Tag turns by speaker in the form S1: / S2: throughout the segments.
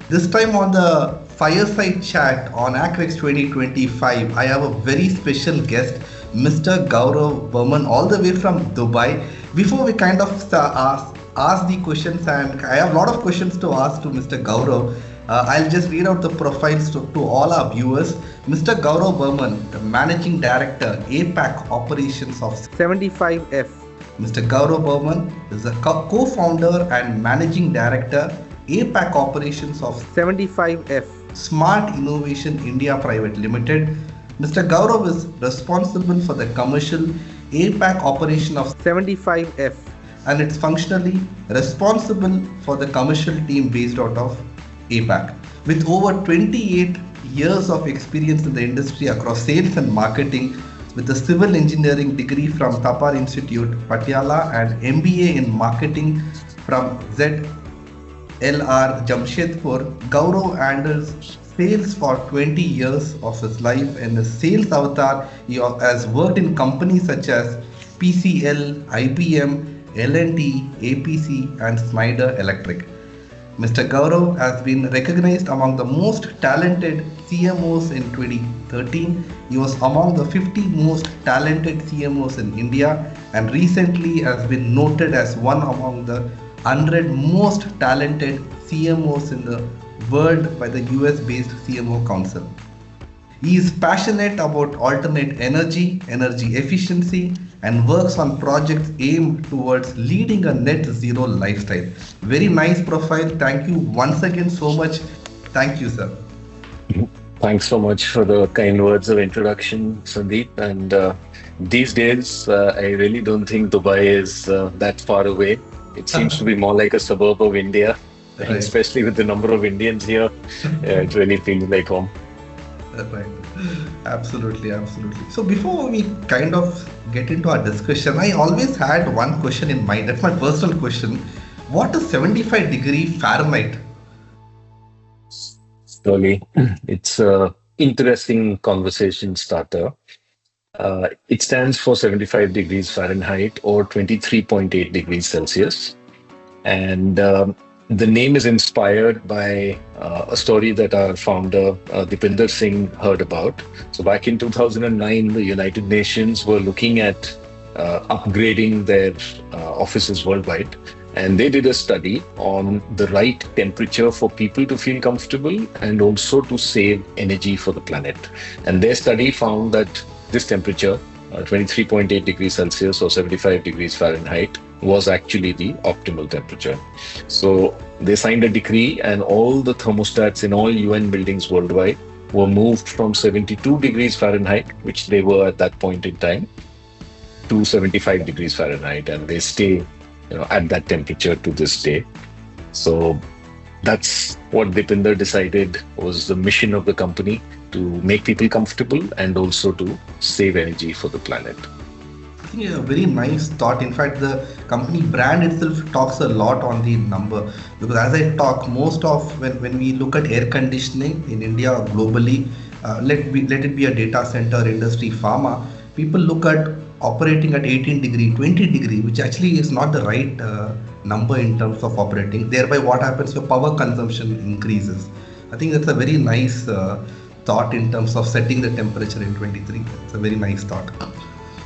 S1: This time on the Fireside chat on ACREX 2025, I have a very special guest, Mr. Gaurav Burman, all the way from Dubai. Before we kind of ask the questions, and I have a lot of questions to ask to Mr. Gaurav. I'll just read out the profiles to all our viewers. Mr. Gaurav Burman, the Managing Director, APAC Operations of 75F. Mr. Gaurav Burman is the co-founder and Managing Director, APAC Operations of 75F Smart Innovation India Private Limited. Mr. Gaurav is responsible for the commercial APAC operation of 75F and it's functionally responsible for the commercial team based out of APAC. With over 28 years of experience in the industry across sales and marketing, with a civil engineering degree from Tapar Institute, Patiala, and MBA in marketing from ZLR Jamshedpur, Gaurav handles sales for 20 years of his life. In his sales avatar, he has worked in companies such as PCL, IBM, L&T, APC, and Schneider Electric. Mr. Gaurav has been recognized among the most talented CMOs in 2013. He was among the 50 most talented CMOs in India and recently has been noted as one among the 100 most talented CMOs in the world by the US-based CMO Council. He is passionate about alternate energy, energy efficiency, and works on projects aimed towards leading a net zero lifestyle. Very nice profile. Thank you once again so much. Thank you, sir.
S2: Thanks so much for the kind words of introduction, Sandeep. And these days, I really don't think Dubai is that far away. It seems to be more like a suburb of India, right. Especially with the number of Indians here. It really feels like home.
S1: Right. Absolutely, absolutely. So before we kind of get into our discussion, I always had one question in mind. That's my personal question. What is 75-degree Fahrenheit?
S2: Slowly, it's an interesting conversation starter. It stands for 75 degrees Fahrenheit or 23.8 degrees Celsius. And the name is inspired by a story that our founder, Dipinder Singh, heard about. So back in 2009, the United Nations were looking at upgrading their offices worldwide. And they did a study on the right temperature for people to feel comfortable and also to save energy for the planet. And their study found that this temperature, 23.8 degrees Celsius or 75 degrees Fahrenheit, was actually the optimal temperature. So they signed a decree and all the thermostats in all UN buildings worldwide were moved from 72 degrees Fahrenheit, which they were at that point in time, to 75 degrees Fahrenheit, and they stay at that temperature to this day. So that's what Dipinder decided was the mission of the company, to make people comfortable and also to save energy for the planet.
S1: I think a very nice thought. In fact, the company brand itself talks a lot on the number, because as I talk, most of when we look at air conditioning in India or globally, let it be a data center, industry, pharma, people look at operating at 18 degree, 20 degree, which actually is not the right number in terms of operating. Thereby what happens, your power consumption increases. I think that's a very nice thought in terms of setting the temperature in 23. It's a very nice thought.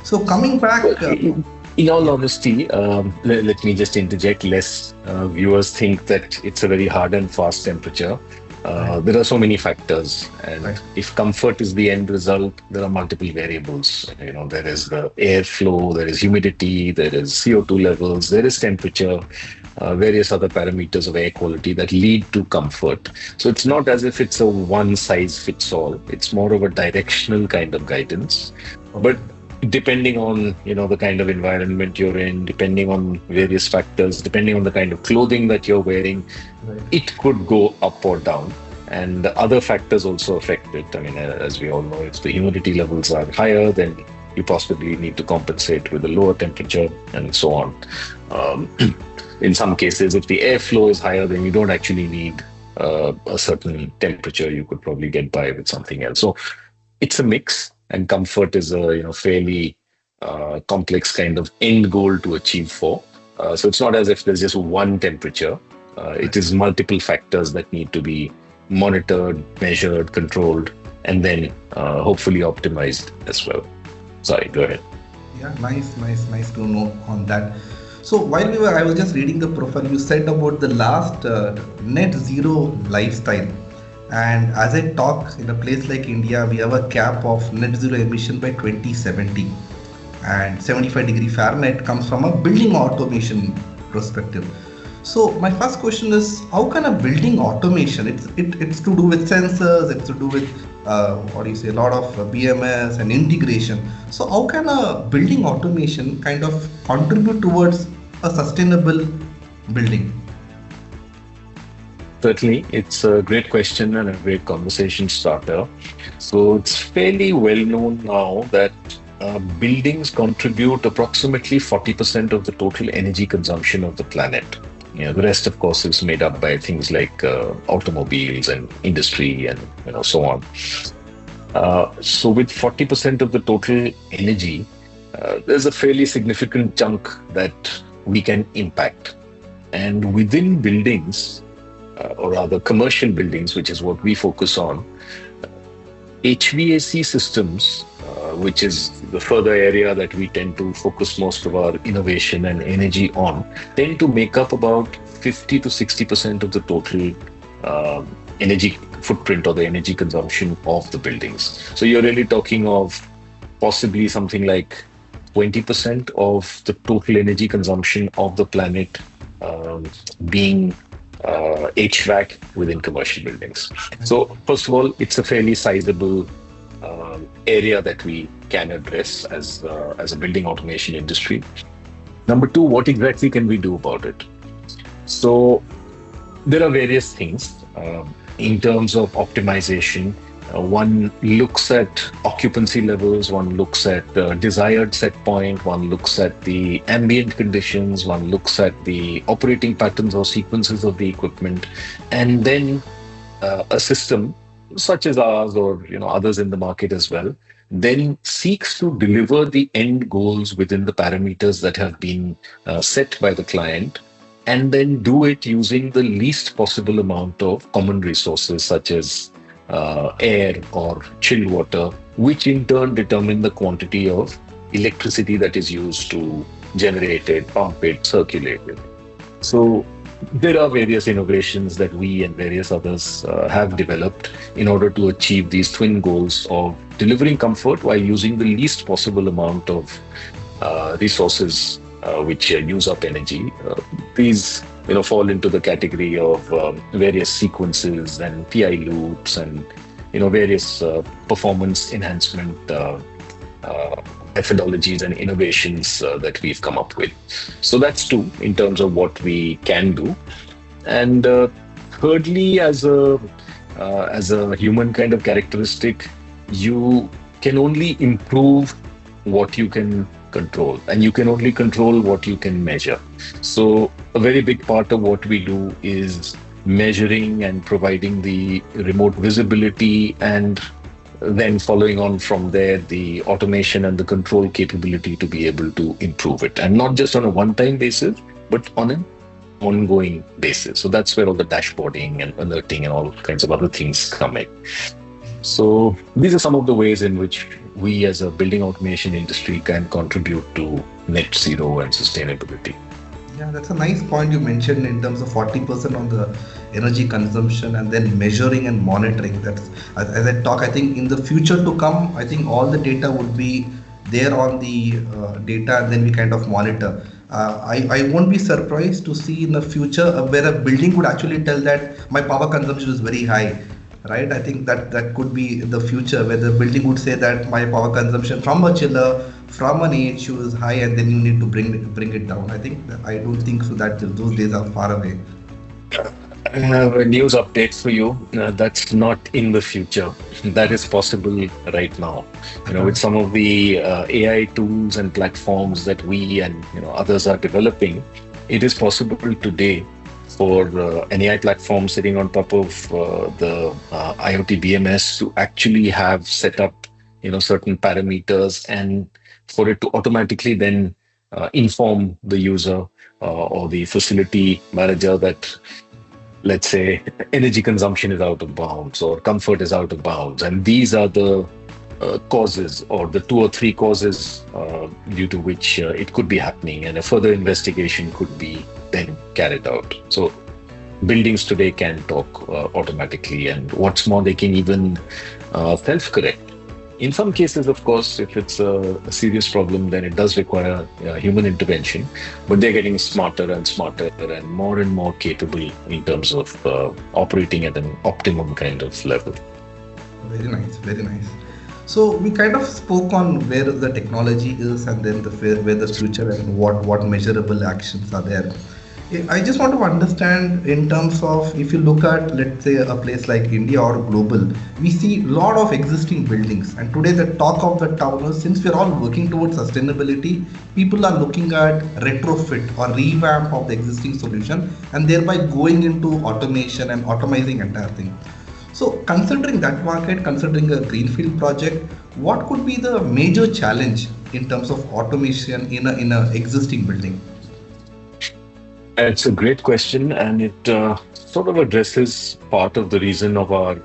S1: So coming back...
S2: in all honesty, let me just interject, lest viewers think that it's a very hard and fast temperature. There are so many factors, and if comfort is the end result, there are multiple variables. There is the airflow, there is humidity, there is CO2 levels, there is temperature, various other parameters of air quality that lead to comfort. So it's not as if it's a one size fits all. It's more of a directional kind of guidance. But depending on the kind of environment you're in, depending on various factors, depending on the kind of clothing that you're wearing, it could go up or down. And the other factors also affect it. I mean, as we all know, if the humidity levels are higher, then you possibly need to compensate with a lower temperature and so on. In some cases, if the airflow is higher, then you don't actually need a certain temperature. You could probably get by with something else. So it's a mix. And comfort is a fairly complex kind of end goal to achieve for. So it's not as if there's just one temperature. It is multiple factors that need to be monitored, measured, controlled, and then hopefully optimized as well. Sorry, go ahead.
S1: Yeah, nice to know on that. So while I was just reading the profile, you said about the last net zero lifestyle. And as I talk, in a place like India, we have a cap of net zero emission by 2070. And 75-degree Fahrenheit comes from a building automation perspective. So my first question is, how can a building automation? It's to do with sensors. It's to do with what do you say? A lot of BMS and integration. So how can a building automation kind of contribute towards a sustainable building?
S2: Certainly, it's a great question and a great conversation starter. So it's fairly well known now that buildings contribute approximately 40% of the total energy consumption of the planet. The rest, of course, is made up by things like automobiles and industry and so on. So with 40% of the total energy, there's a fairly significant chunk that we can impact. And within buildings, or rather commercial buildings, which is what we focus on, HVAC systems, which is the further area that we tend to focus most of our innovation and energy on, tend to make up about 50 to 60% of the total energy footprint or the energy consumption of the buildings. So you're really talking of possibly something like 20% of the total energy consumption of the planet being HVAC within commercial buildings. So first of all, it's a fairly sizable area that we can address as a building automation industry. Number two, what exactly can we do about it? So there are various things in terms of optimization. One looks at occupancy levels, one looks at the desired set point, one looks at the ambient conditions, one looks at the operating patterns or sequences of the equipment, and then a system such as ours or others in the market as well, then seeks to deliver the end goals within the parameters that have been set by the client, and then do it using the least possible amount of common resources such as air or chilled water, which in turn determine the quantity of electricity that is used to generate it, pump it, circulate it. So there are various innovations that we and various others have developed in order to achieve these twin goals of delivering comfort while using the least possible amount of resources which use up energy. These fall into the category of various sequences and PI loops and various performance enhancement methodologies and innovations that we've come up with. So that's two in terms of what we can do. And thirdly, as a human kind of characteristic, you can only improve what you can control, and you can only control what you can measure. So a very big part of what we do is measuring and providing the remote visibility, and then following on from there, the automation and the control capability to be able to improve it. And not just on a one-time basis, but on an ongoing basis. So that's where all the dashboarding and alerting and all kinds of other things come in. So these are some of the ways in which we as a building automation industry can contribute to net zero and sustainability.
S1: Yeah, that's a nice point you mentioned in terms of 40% on the energy consumption and then measuring and monitoring. That's, as I talk, I think in the future to come, I think all the data would be there on the data, and then we kind of monitor. I won't be surprised to see in the future where a building would actually tell that my power consumption is very high. Right, I think that could be the future where the building would say that my power consumption from a chiller, from an AHU is high, and then you need to bring it down. I don't think so that those days are far away.
S2: I have a news update for you. That's not in the future. That is possible right now. With some of the AI tools and platforms that we and others are developing, it is possible today for an AI platform sitting on top of the IoT BMS to actually have set up, certain parameters, and for it to automatically then inform the user or the facility manager that, let's say, energy consumption is out of bounds or comfort is out of bounds, and these are the causes or the two or three causes due to which it could be happening, and a further investigation could be then carried out. So buildings today can talk automatically, and what's more, they can even self-correct. In some cases, of course, if it's a serious problem, then it does require human intervention, but they're getting smarter and more capable in terms of operating at an optimum kind of level.
S1: Very nice, very nice. So we kind of spoke on where the technology is, and then where the future and what measurable actions are there. I just want to understand in terms of, if you look at, let's say, a place like India or global, we see a lot of existing buildings. And today the talk of the town is, since we're all working towards sustainability, people are looking at retrofit or revamp of the existing solution, and thereby going into automation and automizing entire thing. So considering that market, considering a greenfield project, what could be the major challenge in terms of automation in a existing building?
S2: It's a great question, and it sort of addresses part of the reason of our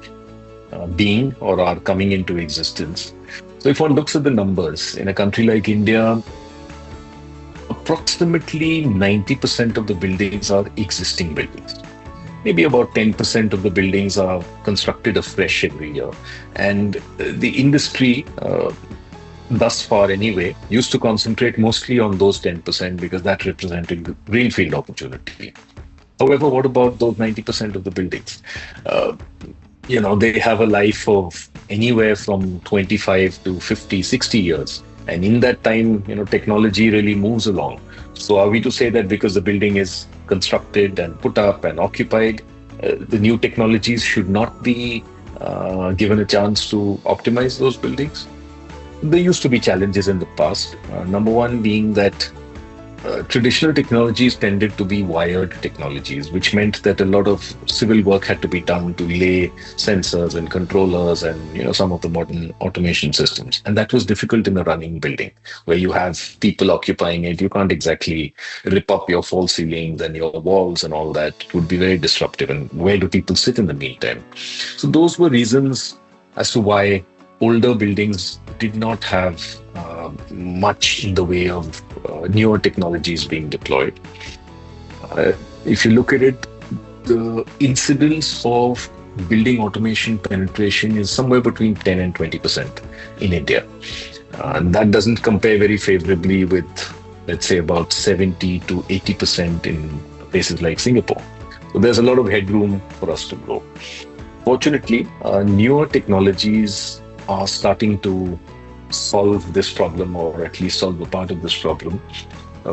S2: being or our coming into existence. So, if one looks at the numbers, in a country like India, approximately 90% of the buildings are existing buildings. Maybe about 10% of the buildings are constructed afresh every year. And the industry, thus far anyway, used to concentrate mostly on those 10% because that represented the greenfield opportunity. However, what about those 90% of the buildings? They have a life of anywhere from 25 to 50, 60 years. And in that time, technology really moves along. So are we to say that because the building is constructed and put up and occupied, the new technologies should not be given a chance to optimize those buildings? There used to be challenges in the past. Number one being that traditional technologies tended to be wired technologies, which meant that a lot of civil work had to be done to lay sensors and controllers and some of the modern automation systems. And that was difficult in a running building where you have people occupying it. You can't exactly rip up your false ceilings and your walls and all that. It would be very disruptive. And where do people sit in the meantime? So those were reasons as to why older buildings did not have much in the way of newer technologies being deployed. If you look at it, the incidence of building automation penetration is somewhere between 10 and 20% in India. That doesn't compare very favorably with, let's say, about 70 to 80% in places like Singapore. So there's a lot of headroom for us to grow. Fortunately, newer technologies are starting to solve this problem, or at least solve a part of this problem.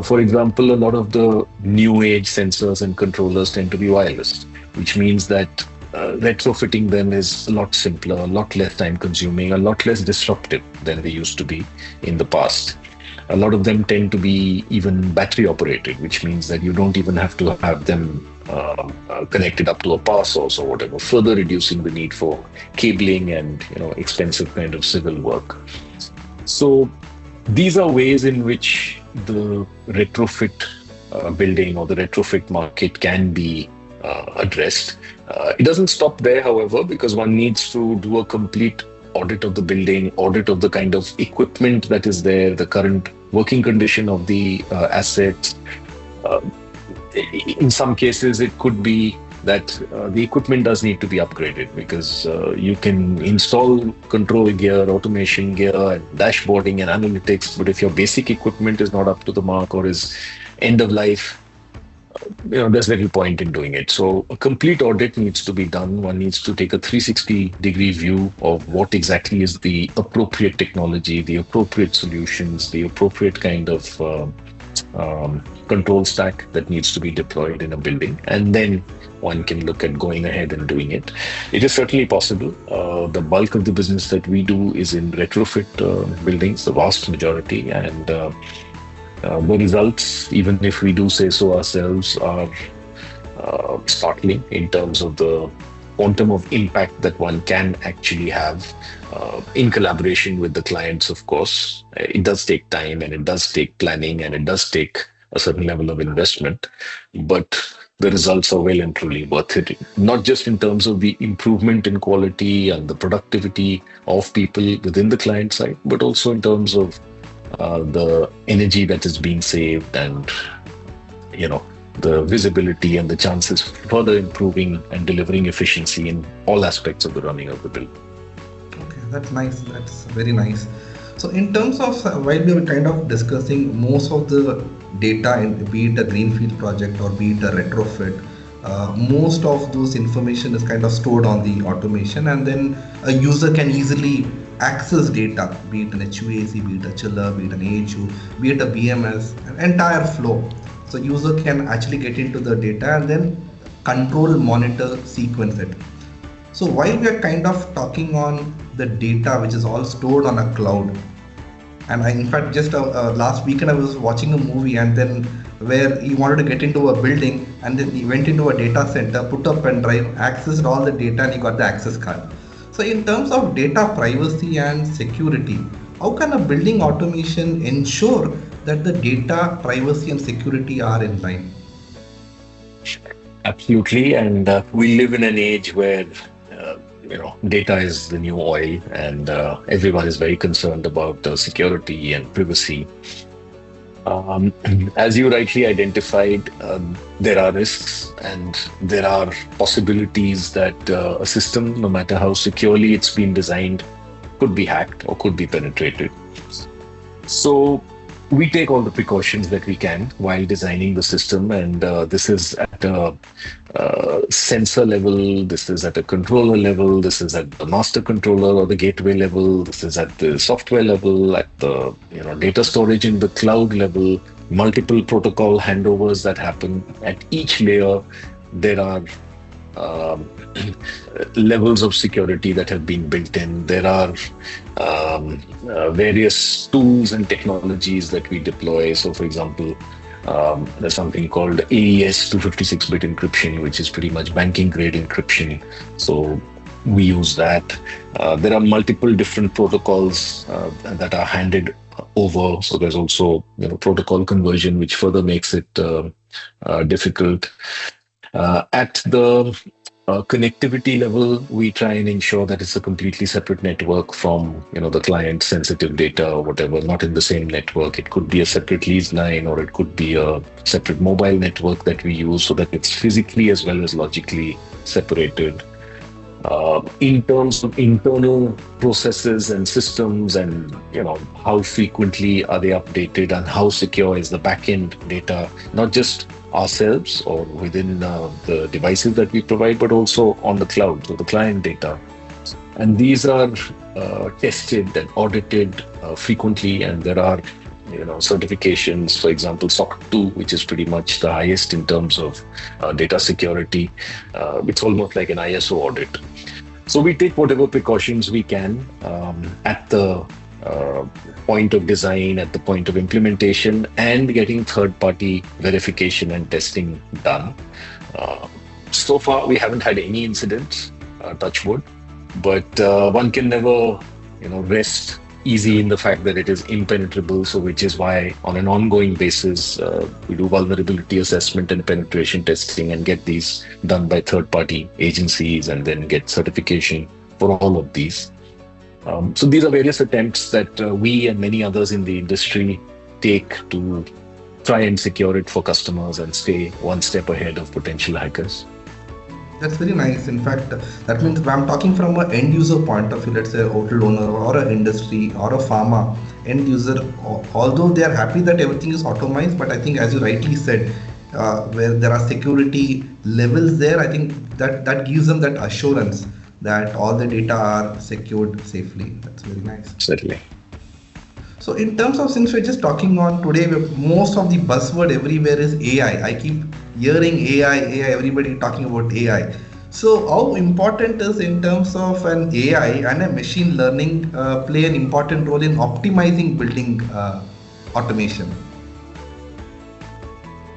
S2: For example, a lot of the new age sensors and controllers tend to be wireless, which means that retrofitting them is a lot simpler, a lot less time consuming, a lot less disruptive than they used to be in the past. A lot of them tend to be even battery operated, which means that you don't even have to have them connected up to a power source or whatever, further reducing the need for cabling and expensive kind of civil work. So these are ways in which the retrofit building or the retrofit market can be addressed. It doesn't stop there, however, because one needs to do a complete audit of the building, audit of the kind of equipment that is there, the current working condition of the assets. In some cases, it could be that the equipment does need to be upgraded, because you can install control gear, automation gear, and dashboarding and analytics, but if your basic equipment is not up to the mark or is end of life, there's little point in doing it. So a complete audit needs to be done. One needs to take a 360-degree view of what exactly is the appropriate technology, the appropriate solutions, the appropriate kind of control stack that needs to be deployed in a building. And then one can look at going ahead and doing it. It is certainly possible. The bulk of the business that we do is in retrofit buildings, the vast majority. And the results, even if we do say so ourselves, are startling in terms of the quantum of impact that one can actually have in collaboration with the clients, of course. It does take time and it does take planning and it does take a certain level of investment, but the results are well and truly worth it. Not just in terms of the improvement in quality and the productivity of people within the client side, but also in terms of the energy that is being saved and the visibility and the chances for further improving and delivering efficiency in all aspects of the running of the build.
S1: Okay, that's nice. That's very nice. So in terms of while we were kind of discussing most of the data, be it a greenfield project or be it a retrofit, most of those information is kind of stored on the automation, and then a user can easily access data, be it an HVAC, be it a chiller, be it an AHU, be it a BMS, an entire flow. So user can actually get into the data and then control, monitor, sequence it. So while we are kind of talking on the data which is all stored on a cloud, and in fact just last weekend I was watching a movie, and then where he wanted to get into a building, and then he went into a data center, put a pen drive, accessed all the data, and he got the access card. So in terms of data privacy and security, how can a building automation ensure that the data privacy and security are in line?
S2: Absolutely, and we live in an age where data is the new oil, and everyone is very concerned about security and privacy. As you rightly identified, there are risks and there are possibilities that a system, no matter how securely it's been designed, could be hacked or could be penetrated. So we take all the precautions that we can while designing the system, and this is at a sensor level, this is at a controller level, this is at the master controller or the gateway level, this is at the software level, at the data storage in the cloud level, multiple protocol handovers that happen at each layer. There are levels of security that have been built in. There are various tools and technologies that we deploy. So, for example, there's something called AES 256-bit encryption, which is pretty much banking grade encryption. So we use that. There are multiple different protocols that are handed over. So there's also protocol conversion, which further makes it difficult. At the connectivity level, we try and ensure that it's a completely separate network from the client sensitive data or whatever, not in the same network. It could be a separate lease line, or it could be a separate mobile network that we use, so that it's physically as well as logically separated. In terms of internal processes and systems, and how frequently are they updated, and how secure is the backend data, not just ourselves or within the devices that we provide, but also on the cloud, so the client data. And these are tested and audited frequently, and there are certifications. For example, SOC 2, which is pretty much the highest in terms of data security. It's almost like an ISO audit. So we take whatever precautions we can at the point of design, at the point of implementation, and getting third-party verification and testing done. So far, we haven't had any incidents, touch wood, but one can never, rest easy in the fact that it is impenetrable. So which is why on an ongoing basis, we do vulnerability assessment and penetration testing and get these done by third-party agencies, and then get certification for all of these. So these are various attempts that we and many others in the industry take to try and secure it for customers and stay one step ahead of potential hackers.
S1: That's very nice. In fact, that means when I'm talking from an end user point of view, let's say a hotel owner or an industry or a pharma end user, although they are happy that everything is automated, but I think as you rightly said, where there are security levels there, I think that gives them that assurance that all the data are secured safely. That's very nice.
S2: Certainly.
S1: So in terms of, since we're just talking on today, most of the buzzword everywhere is AI. I keep hearing AI, everybody talking about AI. So how important is in terms of an AI and a machine learning play an important role in optimizing building automation?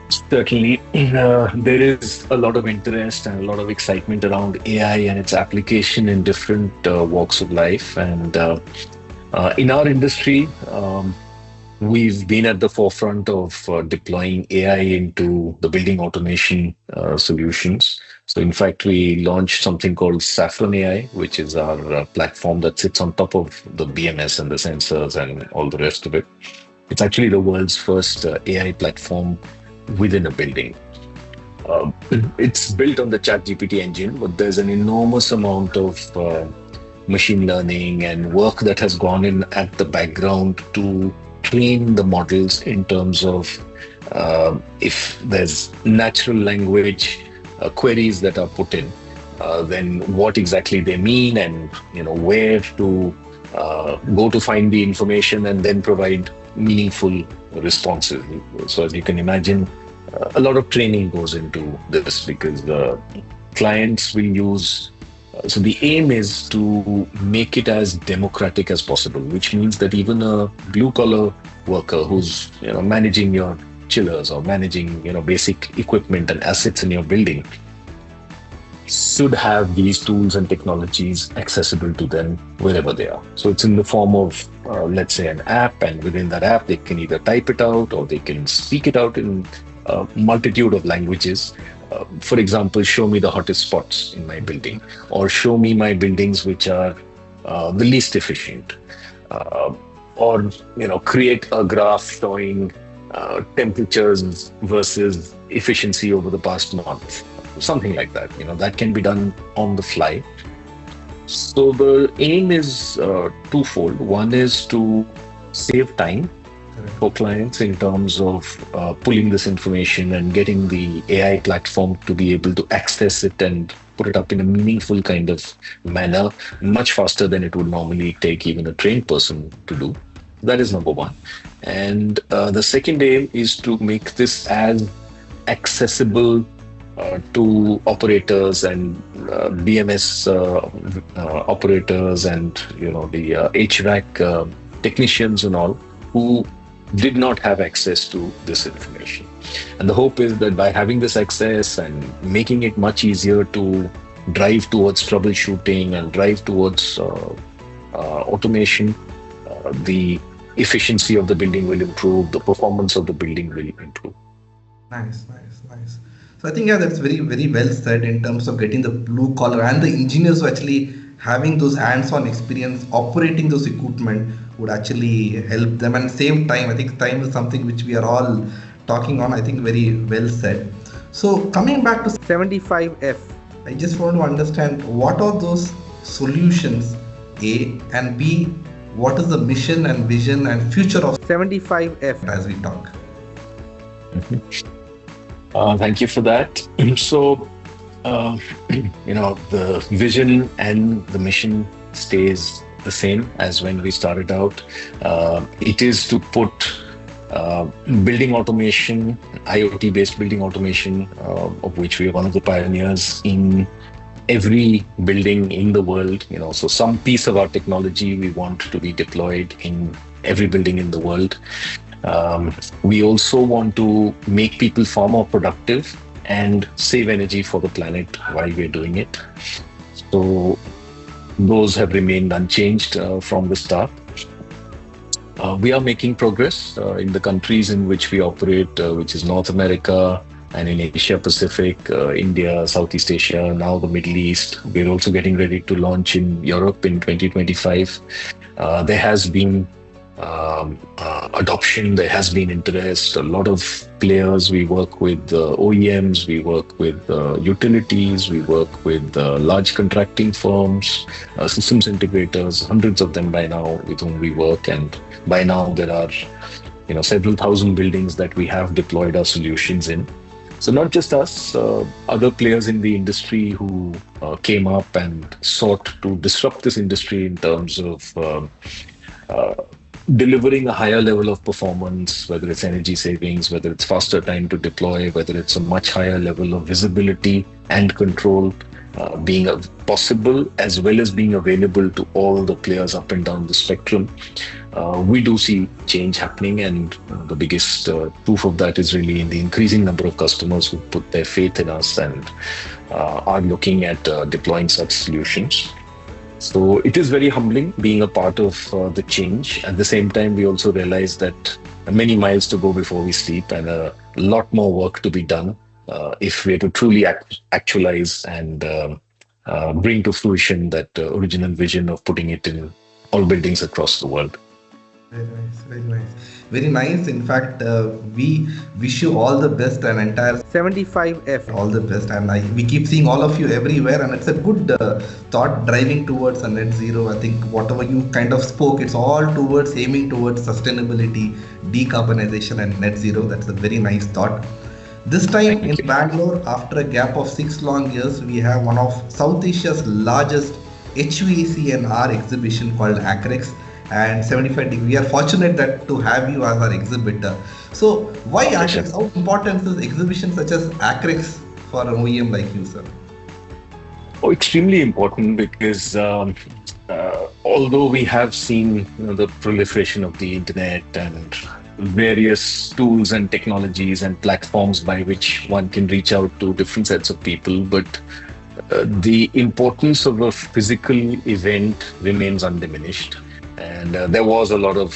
S2: Certainly, there is a lot of interest and a lot of excitement around AI and its application in different walks of life. And in our industry, we've been at the forefront of deploying AI into the building automation solutions. So, in fact, we launched something called Saffron AI, which is our platform that sits on top of the BMS and the sensors and all the rest of it. It's actually the world's first AI platform within a building. Uh, it's built on the ChatGPT engine, but there's an enormous amount of machine learning and work that has gone in at the background to train the models in terms of if there's natural language queries that are put in, then what exactly they mean, and where to go to find the information and then provide meaningful responses. So as you can imagine, a lot of training goes into this because the clients will use. So the aim is to make it as democratic as possible, which means that even a blue collar worker who's managing your chillers or managing basic equipment and assets in your building should have these tools and technologies accessible to them wherever they are. So it's in the form of, let's say, an app, and within that app, they can either type it out or they can speak it out in a multitude of languages. For example, show me the hottest spots in my building, or show me my buildings which are the least efficient, uh, or create a graph showing temperatures versus efficiency over the past month, something like that. That can be done on the fly. So the aim is twofold. One is to save time for clients in terms of pulling this information and getting the AI platform to be able to access it and put it up in a meaningful kind of manner, much faster than it would normally take even a trained person to do. That is number one. And the second aim is to make this as accessible to operators and BMS operators and the HVAC technicians and all who did not have access to this information. And the hope is that by having this access and making it much easier to drive towards troubleshooting and drive towards automation, the efficiency of the building will improve, the performance of the building will improve.
S1: Nice, nice, nice. So I think yeah, that's very, very well said in terms of getting the blue collar and the engineers who actually having those hands-on experience operating those equipment would actually help them and save time. I think time is something which we are all talking on. I think very well said. So coming back to 75F, I just want to understand what are those solutions, A, and B, what is the mission and vision and future of 75F as we talk?
S2: Thank you for that. So, the vision and the mission stays the same as when we started out. It is to put building automation, IoT-based building automation, of which we are one of the pioneers in every building in the world. So some piece of our technology we want to be deployed in every building in the world. We also want to make people far more productive and save energy for the planet while we're doing it. So those have remained unchanged from the start. We are making progress in the countries in which we operate, which is North America and in Asia Pacific, India, Southeast Asia, now the Middle East. We're also getting ready to launch in Europe in 2025. There has been adoption, there has been interest, a lot of players. We work with OEMs, we work with utilities, we work with large contracting firms, systems integrators, hundreds of them by now with whom we work. And by now there are several thousand buildings that we have deployed our solutions in. So not just us, other players in the industry who came up and sought to disrupt this industry in terms of delivering a higher level of performance, whether it's energy savings, whether it's faster time to deploy, whether it's a much higher level of visibility and control, being possible as well as being available to all the players up and down the spectrum, we do see change happening. And the biggest proof of that is really in the increasing number of customers who put their faith in us and are looking at deploying such solutions. So it is very humbling being a part of the change. At the same time, we also realize that many miles to go before we sleep and a lot more work to be done if we are to truly actualize and bring to fruition that original vision of putting it in all buildings across the world.
S1: Very nice, very nice. Very nice. In fact, we wish you all the best and entire 75F all the best. And we keep seeing all of you everywhere, and it's a good thought driving towards a net zero. I think whatever you kind of spoke, it's all towards aiming towards sustainability, decarbonization, and net zero. That's a very nice thought. This time in Bangalore, after a gap of 6 long years, we have one of South Asia's largest HVAC and R exhibition called ACREX and 75 degree. We are fortunate that to have you as our exhibitor. So why ACREX? How important is exhibition such as ACREX for an OEM like you, sir?
S2: Oh, extremely important because although we have seen the proliferation of the internet and various tools and technologies and platforms by which one can reach out to different sets of people, but the importance of a physical event remains undiminished. And there was a lot of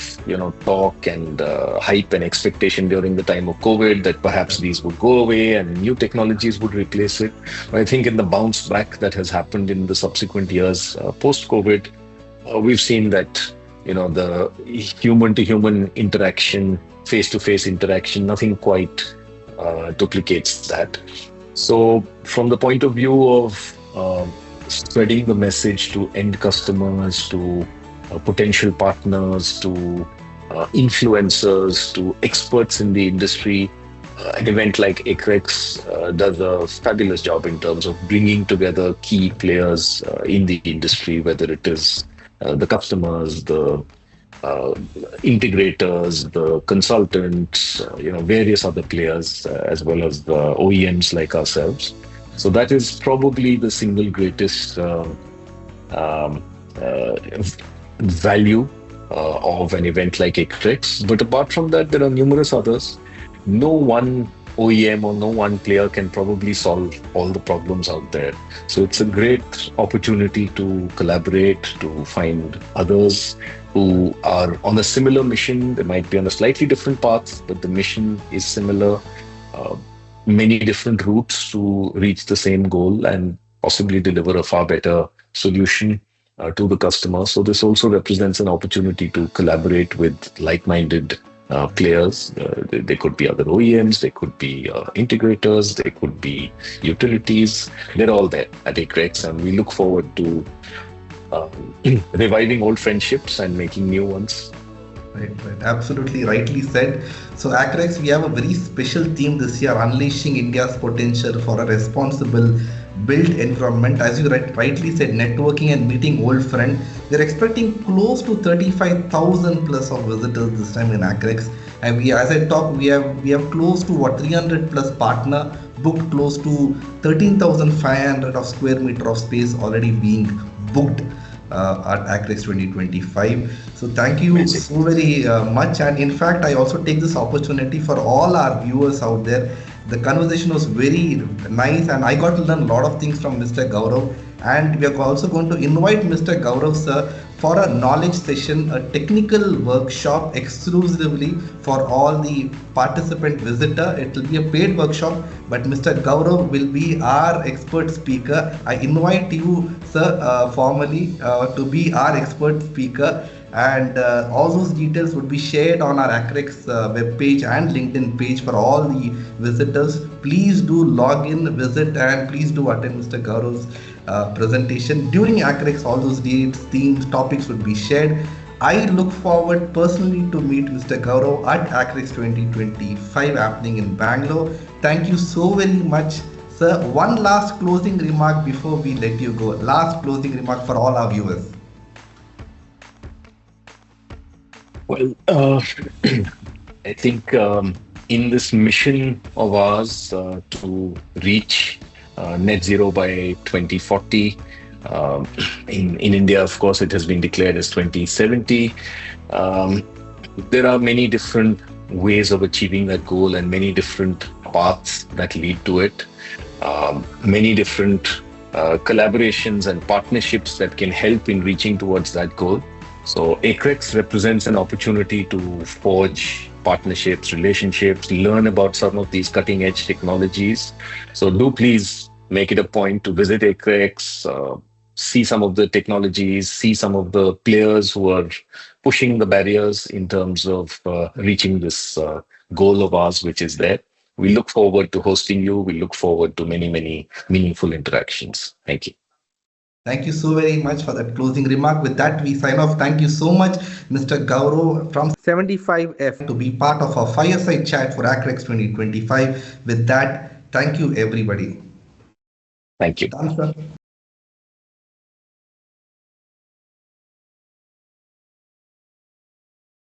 S2: talk and hype and expectation during the time of COVID that perhaps these would go away and new technologies would replace it. But I think in the bounce back that has happened in the subsequent years post-COVID, we've seen that the human-to-human interaction, face-to-face interaction, nothing quite duplicates that. So from the point of view of spreading the message to end customers, to potential partners, to influencers, to experts in the industry, an event like ACREX does a fabulous job in terms of bringing together key players in the industry, whether it is the customers, the integrators, the consultants, various other players, as well as the OEMs like ourselves. So that is probably the single greatest value of an event like ACREX. But apart from that, there are numerous others. No one OEM or no one player can probably solve all the problems out there. So it's a great opportunity to collaborate, to find others who are on a similar mission. They might be on a slightly different path, but the mission is similar. Many different routes to reach the same goal and possibly deliver a far better solution to the customer. So this also represents an opportunity to collaborate with like-minded players. They could be other OEMs, they could be integrators, they could be utilities. They're all there at ACREX, and we look forward to reviving old friendships and making new ones.
S1: Right. Absolutely rightly said. So ACREX, we have a very special theme this year, unleashing India's potential for a responsible built environment. As you rightly said, networking and meeting old friends. We're expecting close to 35,000 plus of visitors this time in ACREX. And as I talk, we have close to 300 plus partner booked, close to 13,500 of square meter of space already being booked at ACREX 2025. So thank you so very much. And in fact, I also take this opportunity for all our viewers out there. The conversation was very nice, and I got to learn a lot of things from Mr. Gaurav. And we are also going to invite Mr. Gaurav sir for a knowledge session, a technical workshop exclusively for all the participant visitor. It will be a paid workshop, but Mr. Gaurav will be our expert speaker. I invite you, sir, formally to be our expert speaker. And all those details would be shared on our ACREX web page and LinkedIn page for all the visitors. Please do log in, visit, and please do attend Mr. Gaurav's presentation. During ACREX, all those dates, themes, topics would be shared. I look forward personally to meet Mr. Gaurav at ACREX 2025 happening in Bangalore. Thank you so very much, sir. One last closing remark before we let you go. Last closing remark for all our viewers.
S2: Well, I think in this mission of ours to reach net zero by 2040. Um, in India, of course, it has been declared as 2070. Um, there are many different ways of achieving that goal and many different paths that lead to it. Many different collaborations and partnerships that can help in reaching towards that goal. So ACREX represents an opportunity to forge partnerships, relationships, learn about some of these cutting edge technologies. So do please make it a point to visit ACREX, see some of the technologies, see some of the players who are pushing the barriers in terms of reaching this goal of ours, which is there. We look forward to hosting you. We look forward to many, many meaningful interactions. Thank you.
S1: Thank you so very much for that closing remark. With that, we sign off. Thank you so much, Mr. Gaurav from 75F, to be part of our fireside chat for ACREX 2025. With that, thank you, everybody.
S2: Thank you.
S1: Done, sir.